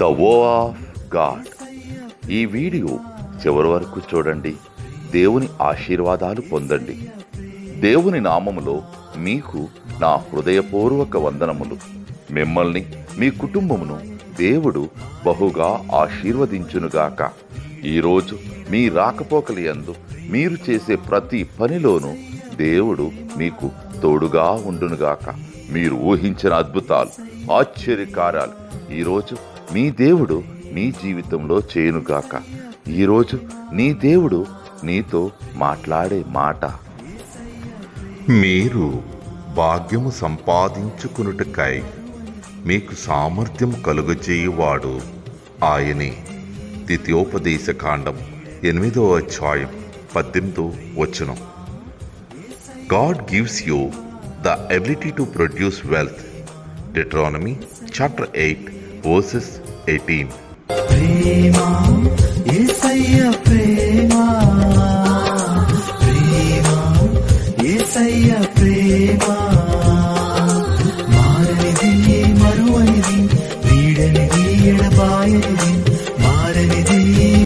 The వో of God. ఈ video చివరి వరకు చూడండి. దేవుని ఆశీర్వాదాలు పొందండి. దేవుని నామములో మీకు నా హృదయపూర్వక వందనములు. మిమ్మల్ని మీ కుటుంబమును దేవుడు బహుగా ఆశీర్వదించునుగాక. ఈరోజు మీ రాకపోకలయందు మీరు చేసే ప్రతి పనిలోనూ దేవుడు మీకు తోడుగా ఉండునుగాక. మీరు ఊహించిన అద్భుతాలు, ఆశ్చర్యకార్యాలు ఈరోజు మీ దేవుడు మీ జీవితంలో చేయునుగాక. ఈరోజు నీ దేవుడు నీతో మాట్లాడే మాట, మీరు భాగ్యము సంపాదించుకునుటకై మీకు సామర్థ్యం కలుగజేయువాడు ఆయనే. ద్వితీయోపదేశ కాండం 8వ అధ్యాయం 18వ వచనం. God gives you the ability to produce wealth. Deuteronomy chapter 8 verses 18. ప్రేమా యేసయ్య ప్రేమా, ప్రేమా యేసయ్య ప్రేమా, మారనిది మరువనిది, వీడనిది ఎడబాయనిది,